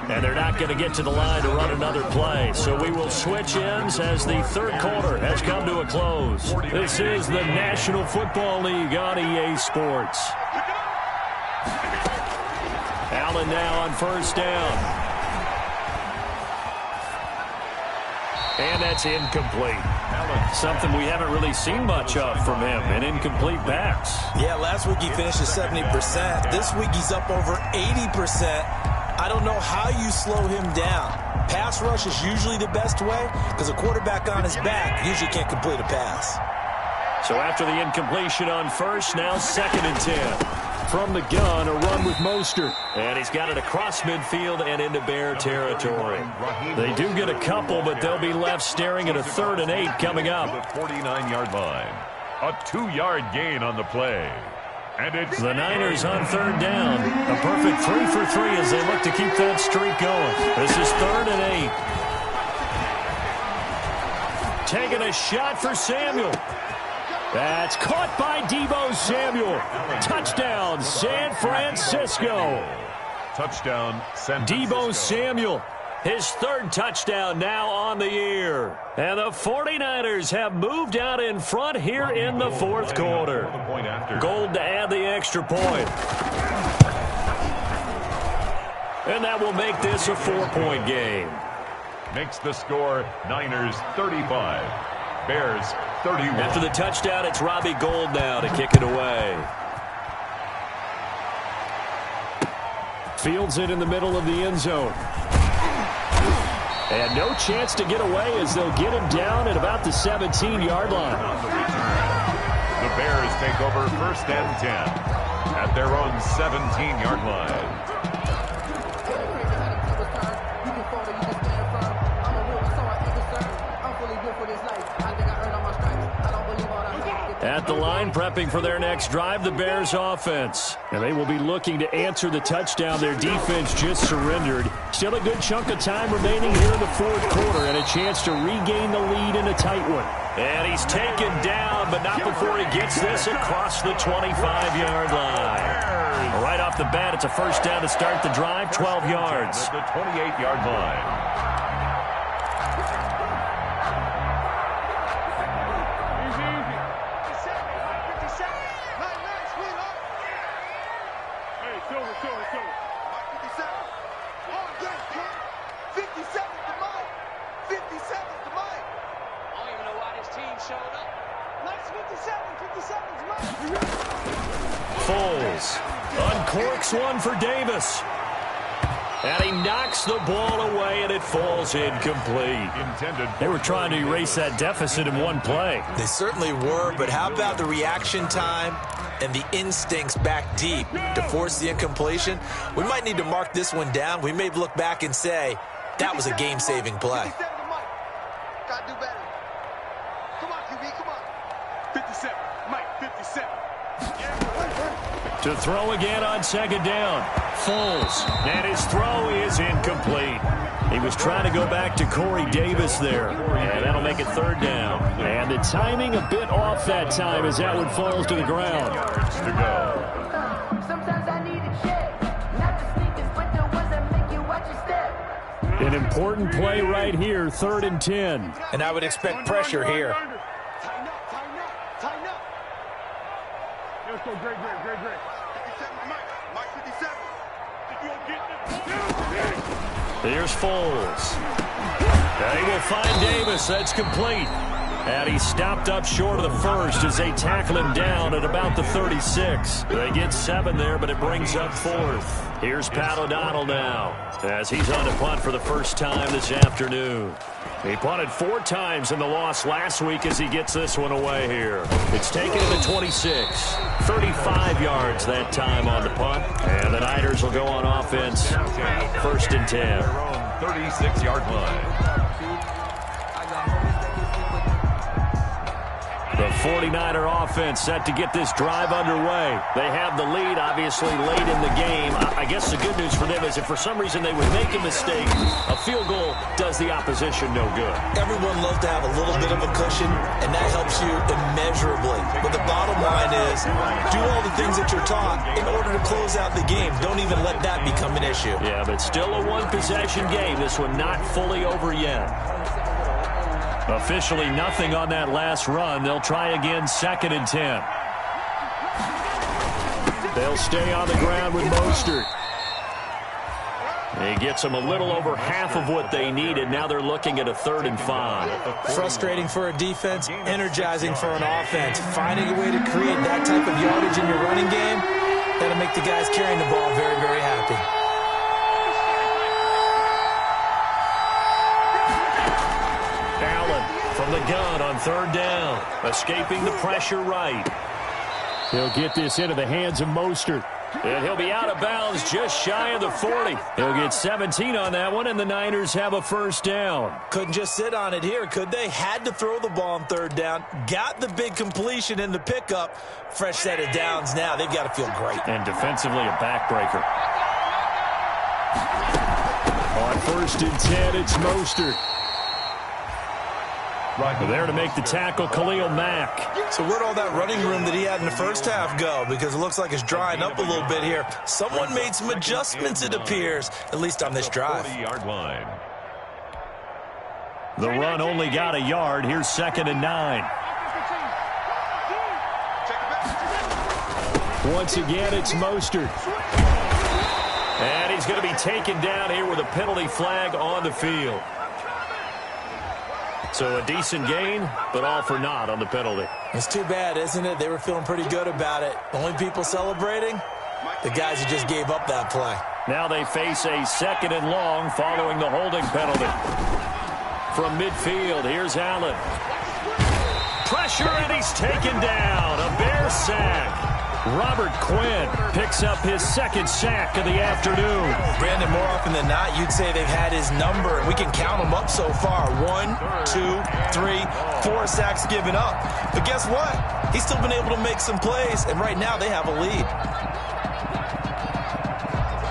[SPEAKER 1] And they're not going to get to the line to run another play. So we will switch ends as the 3rd quarter has come to a close. This is the National Football League on EA Sports. Allen now on first down. And that's incomplete. Something we haven't really seen much of from him, an incomplete pass.
[SPEAKER 2] Yeah, last week he finished at 70%. This week he's up over 80%. I don't know how you slow him down. Pass rush is usually the best way because a quarterback on his back usually can't complete a pass.
[SPEAKER 1] So after the incompletion on first, now 2nd and 10. From the gun, a run with Mostert. And he's got it across midfield and into Bear territory. They do get a couple, but they'll be left staring at a 3rd and 8 coming up.
[SPEAKER 3] The 49-yard line. A 2-yard gain on the play. And it's
[SPEAKER 1] the Niners on 3rd down. A perfect 3 for 3 as they look to keep that streak going. This is 3rd and 8. Taking a shot for Samuel. That's caught by Deebo Samuel. Touchdown, San Francisco.
[SPEAKER 3] Touchdown, San Francisco.
[SPEAKER 1] Deebo Samuel. His 3rd touchdown now on the year. And the 49ers have moved out in front here in the 4th quarter. Gold to add the extra point. And that will make this a 4-point game.
[SPEAKER 3] Makes the score Niners 35, Bears 31.
[SPEAKER 1] After the touchdown, it's Robbie Gould now to kick it away. Fields it in the middle of the end zone. And no chance to get away as they'll get him down at about the 17-yard line.
[SPEAKER 3] The Bears take over 1st and 10 at their own 17-yard line.
[SPEAKER 1] at the line, prepping for their next drive, the Bears offense. And they will be looking to answer the touchdown their defense just surrendered. Still a good chunk of time remaining here in the fourth quarter and a chance to regain the lead in a tight one. And he's taken down, but not before he gets this across the 25-yard line. Right off the bat, it's a first down to start the drive, 12 yards.
[SPEAKER 3] At the 28-yard line.
[SPEAKER 1] Foles uncorks one for Davis. And he knocks the ball away, and it falls incomplete. They were trying to erase that deficit in one play.
[SPEAKER 2] They certainly were, but how about the reaction time and the instincts back deep to force the incompletion? We might need to mark this one down. We may look back and say, that was a game-saving play.
[SPEAKER 4] Gotta do better. Come on, QB, come on. 57, Mike, 57.
[SPEAKER 1] To throw again on second down. Foles. And his throw is incomplete. He was trying to go back to Corey Davis there. And that'll make it third down. And the timing a bit off that time as that one falls to the ground.
[SPEAKER 3] Yards to go.
[SPEAKER 6] Sometimes I need a check. Not the sneakers, but the ones that make you watch your step.
[SPEAKER 1] An important play right here, 3rd and 10.
[SPEAKER 2] And I would expect pressure here.
[SPEAKER 4] Tighten up, tighten up, tighten up. Let's go, great. 57, Mike, 57. If you don't get this,
[SPEAKER 1] Here's Foles. And he will find Davis. That's complete. And he stopped up short of the first as they tackle him down at about the 36. They get 7 there, but it brings up 4th. Here's Pat O'Donnell now as he's on to punt for the first time this afternoon. He punted 4 times in the loss last week as he gets this one away here. It's taken to the 26. 35 yards that time on the punt. And the Niners will go on offense. 1st and 10.
[SPEAKER 3] Their own 36-yard line.
[SPEAKER 1] The 49er offense set to get this drive underway. They have the lead, obviously, late in the game. I guess the good news for them is if for some reason they would make a mistake, a field goal does the opposition no good.
[SPEAKER 2] Everyone loves to have a little bit of a cushion, and that helps you immeasurably. But the bottom line is, do all the things that you're taught in order to close out the game. Don't even let that become an issue.
[SPEAKER 1] Yeah, but still a one-possession game. This one not fully over yet. Officially nothing on that last run. They'll try again, 2nd and 10. They'll stay on the ground with Mostert. He gets them a little over half of what they needed. Now they're looking at a 3rd and 5.
[SPEAKER 2] Frustrating for a defense, energizing for an offense. Finding a way to create that type of yardage in your running game, that'll make the guys carrying the ball very, very happy.
[SPEAKER 1] From the gun on 3rd down. Escaping the pressure right. He'll get this into the hands of Mostert. And he'll be out of bounds just shy of the 40. He'll get 17 on that one, and the Niners have a 1st down.
[SPEAKER 2] Couldn't just sit on it here, could they? Had to throw the ball on 3rd down. Got the big completion in the pickup. Fresh set of downs now. They've got to feel great.
[SPEAKER 1] And defensively, a backbreaker. On 1st and 10, it's Mostert. There to make the tackle, Khalil Mack.
[SPEAKER 2] So where'd all that running room that he had in the first half go? Because it looks like it's drying up a little bit here. Someone made some adjustments, it appears, at least on this drive.
[SPEAKER 3] 40-yard line.
[SPEAKER 1] The run only got a yard. Here's 2nd and 9. Once again, it's Mostert. And he's going to be taken down here with a penalty flag on the field. So a decent gain, but all for naught on the penalty.
[SPEAKER 2] It's too bad, isn't it? They were feeling pretty good about it. Only people celebrating, the guys who just gave up that play.
[SPEAKER 1] Now they face a 2nd and long following the holding penalty. From midfield, here's Allen. Pressure, and he's taken down. A Bear sack. Robert Quinn picks up his 2nd sack of the afternoon.
[SPEAKER 2] Brandon, more often than not, you'd say they've had his number, and we can count them up so far. 1, 2, 3, 4 sacks given up. But guess what? he's still been able to make some plays, and right now they have a lead.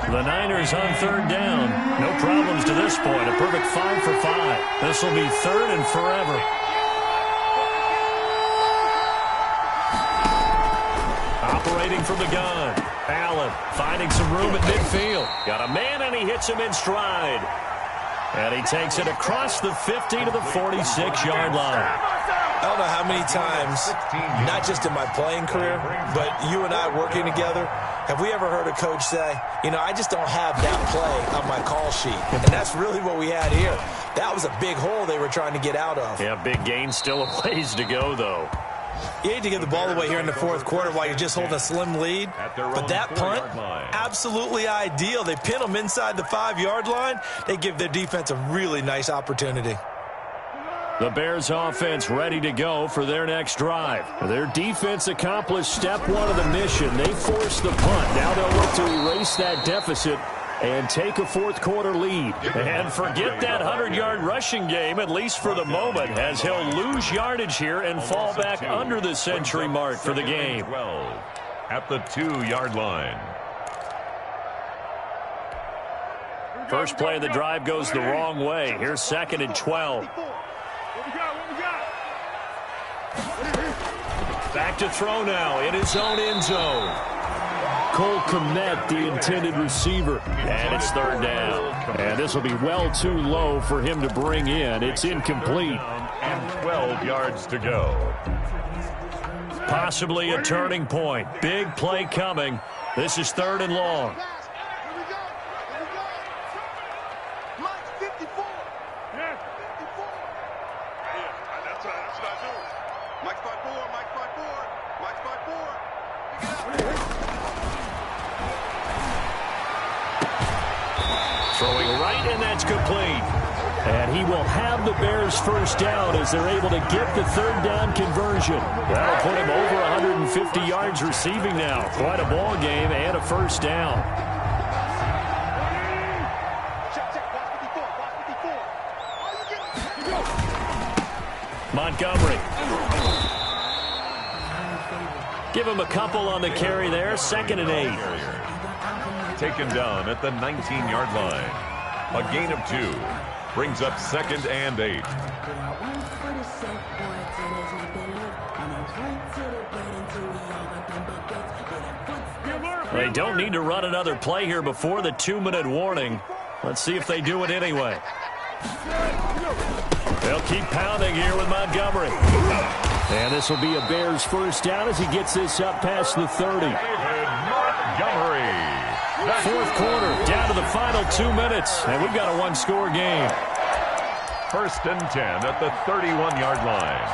[SPEAKER 1] The Niners on third down. No problems to this point. A perfect 5 for 5. This will be third and forever. Operating from the gun. Allen finding some room at midfield. Got a man, and he hits him in stride. And he takes it across the 50 to the 46-yard line.
[SPEAKER 2] I don't know how many times, not just in my playing career, but you and I working together, have we ever heard a coach say, you know, I just don't have that play on my call sheet. And that's really what we had here. That was a big hole they were trying to get out of.
[SPEAKER 1] Yeah, big gain, still a ways to go, though.
[SPEAKER 2] You hate to give the ball away here in the fourth quarter while you're just holding a slim lead. But that punt, absolutely ideal. They pin them inside the 5-yard line. They give their defense a really nice opportunity.
[SPEAKER 1] The Bears offense ready to go for their next drive. Their defense accomplished step one of the mission. They forced the punt. Now they'll look to erase that deficit and take a fourth quarter lead. And forget that 100-yard rushing game, at least for the moment, as he'll lose yardage here and fall back under the century mark for the game.
[SPEAKER 3] 12 at the 2-yard line.
[SPEAKER 1] First play of the drive goes the wrong way. Here's 2nd and 12. Back to throw now in his own end zone. Cole Kmet, the intended receiver. And it's third down. And this will be well too low for him to bring in. It's incomplete.
[SPEAKER 3] And 12 yards to go.
[SPEAKER 1] Possibly a turning point. Big play coming. This is 3rd and long. Throwing right, and that's complete. And he will have the Bears first down as they're able to get the third down conversion. That'll put him over 150 yards receiving now. Quite a ball game and a first down. Montgomery. Give him a couple on the carry there. 2nd and 8.
[SPEAKER 3] Taken down at the 19-yard line. A gain of 2. Brings up 2nd and 8.
[SPEAKER 1] They don't need to run another play here before the 2-minute warning. Let's see if they do it anyway. They'll keep pounding here with Montgomery. And this will be a Bears first down as he gets this up past the 30.
[SPEAKER 3] Montgomery.
[SPEAKER 1] Fourth quarter, down to the final 2 minutes, and we've got a one-score game.
[SPEAKER 3] 1st and 10 at the 31-yard line.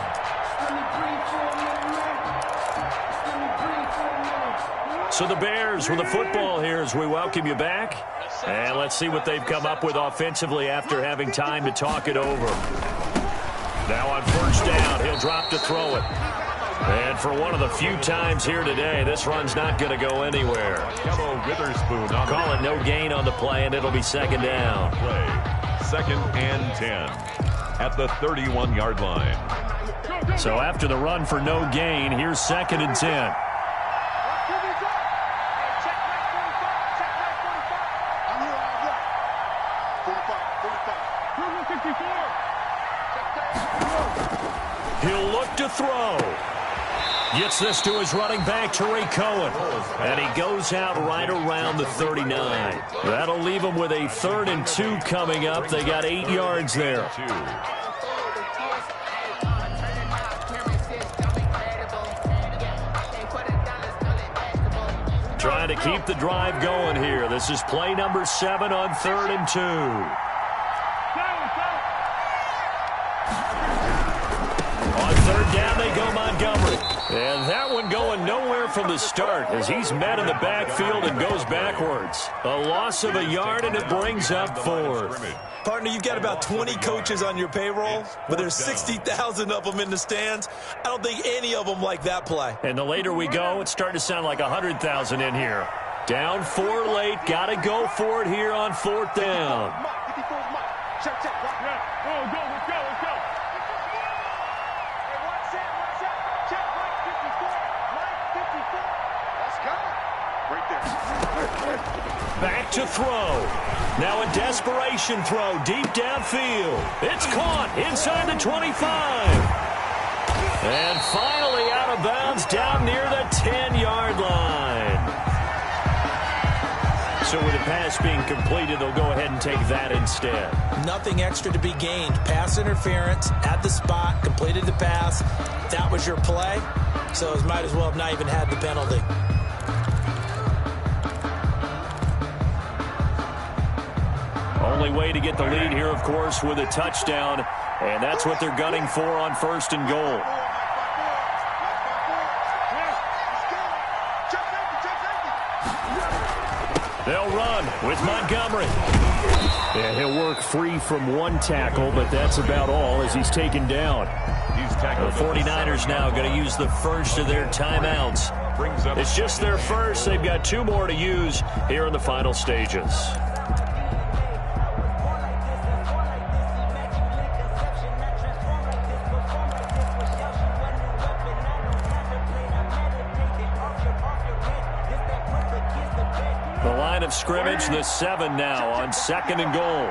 [SPEAKER 1] So the Bears with the football here as we welcome you back. And let's see what they've come up with offensively after having time to talk it over. Now on first down, he'll drop to throw it. And for one of the few times here today, this run's not going to go anywhere. Call it no gain on the play, and it'll be 2nd down.
[SPEAKER 3] Play 2nd and 10 at the 31-yard line.
[SPEAKER 1] So after the run for no gain, here's 2nd and 10. He'll look to throw. Gets this to his running back, Tariq Cohen. And he goes out right around the 39. That'll leave him with a 3rd and 2 coming up. They got 8 yards there. Trying to keep the drive going here. This is play number 7 on 3rd and 2. On 3rd down, they go Montgomery. And that one going nowhere from the start as he's met in the backfield and goes backwards. A loss of a yard, and it brings up 4th.
[SPEAKER 2] Partner, you've got about 20 coaches on your payroll, but there's 60,000 of them in the stands. I don't think any of them like that play.
[SPEAKER 1] And the later we go, it's starting to sound like 100,000 in here. Down 4 late. Got to go for it here on 4th down. to throw. Now a desperation throw deep downfield. It's caught inside the 25. And finally out of bounds down near the 10-yard line. So with the pass being completed, they'll go ahead and take that instead.
[SPEAKER 2] Nothing extra to be gained. Pass interference at the spot, completed the pass. That was your play, so it might as well have not even had the penalty.
[SPEAKER 1] Only way to get the lead here, of course, with a touchdown, and that's what they're gunning for on 1st and goal. They'll run with Montgomery. Yeah, he'll work free from one tackle, but that's about all as he's taken down. The 49ers now going to use the first of their timeouts. It's just their first. They've got 2 more to use here in the final stages. The line of scrimmage, the 7 now on 2nd and goal.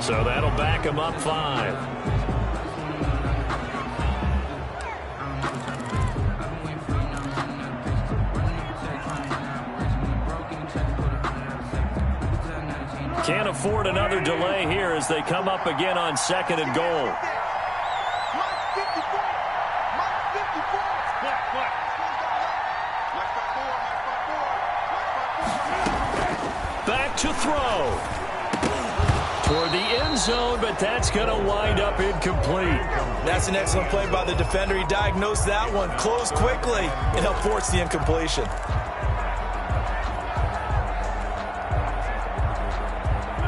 [SPEAKER 1] So that'll back him up 5. Can't afford another delay here as they come up again on 2nd and goal. Back to throw. Toward the end zone, but that's going to wind up incomplete.
[SPEAKER 2] That's an excellent play by the defender. He diagnosed that one, closed quickly, and helped force the incompletion.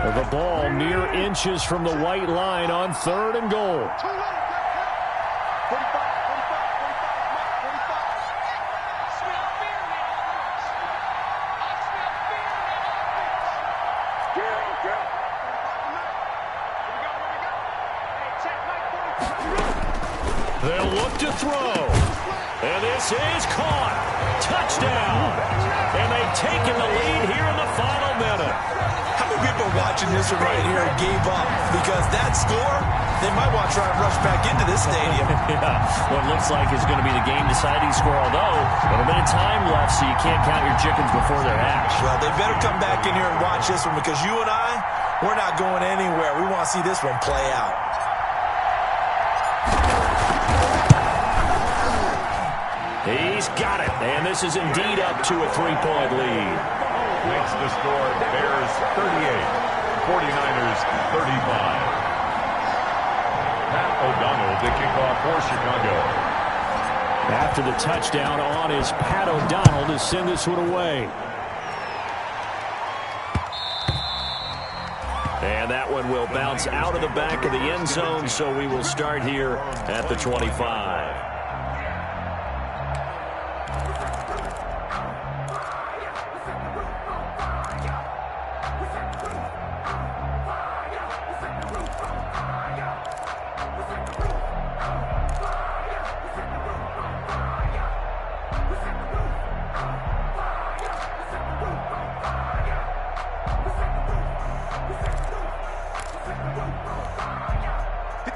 [SPEAKER 1] The ball mere inches from the white line on 3rd and goal. They'll look to throw. And this is caught. Touchdown. And they've taken the lead here in the final minute.
[SPEAKER 2] How many people watching this one right here gave up? Because that score, they might want to try and rush back into this stadium.
[SPEAKER 1] Yeah, what looks like is going to be the game-deciding score, although a little bit of time left, so you can't count your chickens before they're hatched.
[SPEAKER 2] Well, they better come back in here and watch this one because you and I, we're not going anywhere. We want to see this one play out.
[SPEAKER 1] He's got it, and this is indeed up to a 3-point lead.
[SPEAKER 3] Makes the score Bears 38, 49ers 35. Pat O'Donnell to kick off for Chicago.
[SPEAKER 1] After the touchdown on is Pat O'Donnell to send this one away. And that one will bounce out of the back of the end zone, so we will start here at the 25.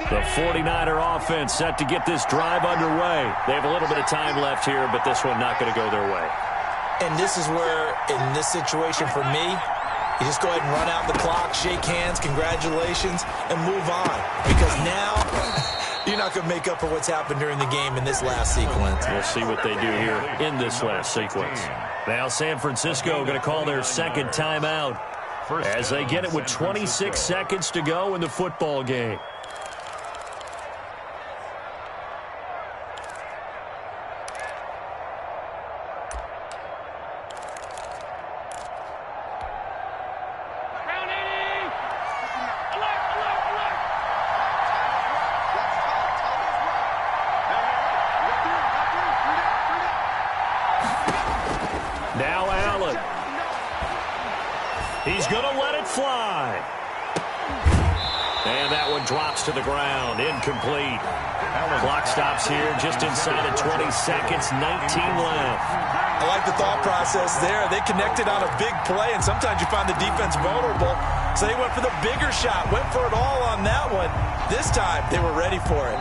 [SPEAKER 1] The 49er offense set to get this drive underway. They have a little bit of time left here, but this one not going to go their way.
[SPEAKER 2] And this is where, in this situation for me, you just go ahead and run out the clock, shake hands, congratulations, and move on. Because now, you're not going to make up for what's happened during the game in this last sequence.
[SPEAKER 1] We'll see what they do here in this last sequence. Now San Francisco going to call their second timeout as they get it with 26 seconds to go in the football game. He's going to let it fly. And that one drops to the ground. Incomplete. Clock stops here just inside of 20 seconds. 19 left.
[SPEAKER 2] I like the thought process there. They connected on a big play, and sometimes you find the defense vulnerable. So they went for the bigger shot, went for it all on that one. This time, they were ready for it.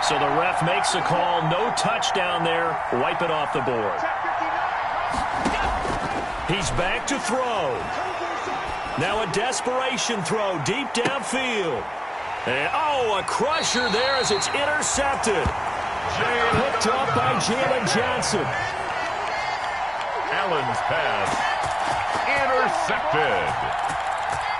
[SPEAKER 1] So the ref makes a call. No touchdown there. Wipe it off the board. He's back to throw. Now a desperation throw deep downfield. And, oh, a crusher there as it's intercepted. Picked up by Jalen Johnson.
[SPEAKER 3] Allen's pass intercepted.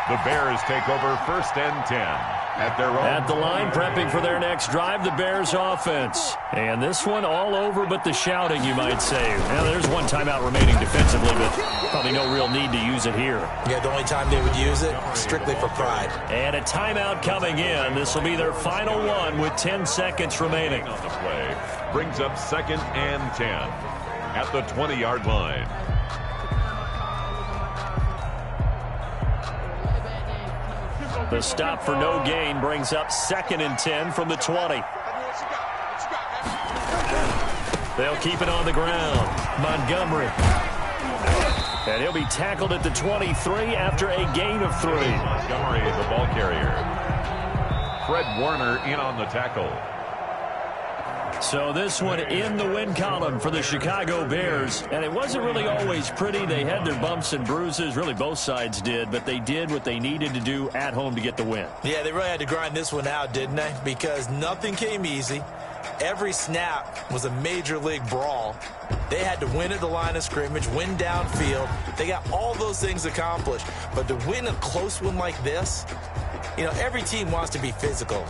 [SPEAKER 3] The Bears take over 1st and 10 at their own.
[SPEAKER 1] At the line, prepping for their next drive, the Bears offense. And this one all over but the shouting, you might say. Now, there's one timeout remaining defensively, but probably no real need to use it here.
[SPEAKER 2] Yeah, the only time they would use it, strictly for pride.
[SPEAKER 1] And a timeout coming in. This will be their final one with 10 seconds remaining.
[SPEAKER 3] On the play brings up 2nd and 10 at the 20-yard line.
[SPEAKER 1] The stop for no gain brings up 2nd and 10 from the 20. They'll keep it on the ground. Montgomery. And he'll be tackled at the 23 after a gain of 3.
[SPEAKER 3] Montgomery, the ball carrier. Fred Warner in on the tackle.
[SPEAKER 1] So this one in the win column for the Chicago Bears. And it wasn't really always pretty. They had their bumps and bruises. Really, both sides did. But they did what they needed to do at home to get the win.
[SPEAKER 2] Yeah, they really had to grind this one out, didn't they? Because nothing came easy. Every snap was a major league brawl. They had to win at the line of scrimmage, win downfield. They got all those things accomplished. But to win a close one like this, you know, every team wants to be physical.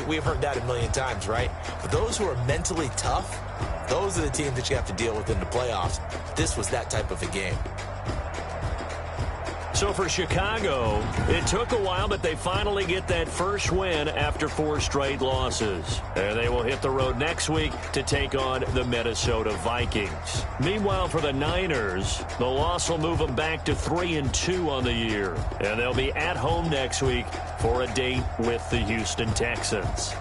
[SPEAKER 2] We've heard that a million times, right? But those who are mentally tough, those are the teams that you have to deal with in the playoffs. This was that type of a game.
[SPEAKER 1] So for Chicago, it took a while, but they finally get that first win after 4 straight losses. And they will hit the road next week to take on the Minnesota Vikings. Meanwhile, for the Niners, the loss will move them back to 3-2 on the year. And they'll be at home next week for a date with the Houston Texans.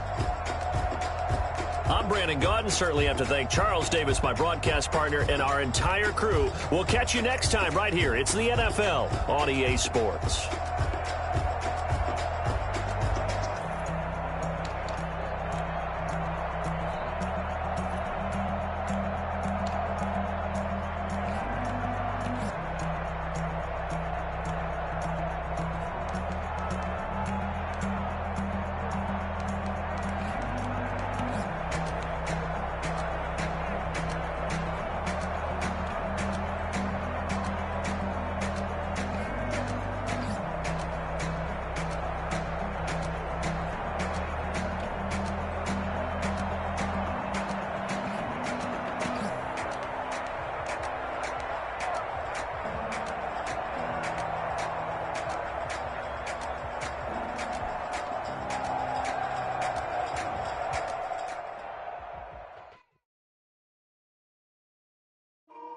[SPEAKER 1] I'm Brandon Gaudin. Certainly have to thank Charles Davis, my broadcast partner, and our entire crew. We'll catch you next time right here. It's the NFL on EA Sports.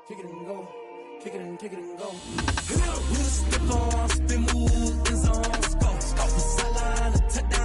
[SPEAKER 7] Kick it and go. Kick it and kick it and go. We'll step on, spin, move, and zone. Go. Sideline, touchdown.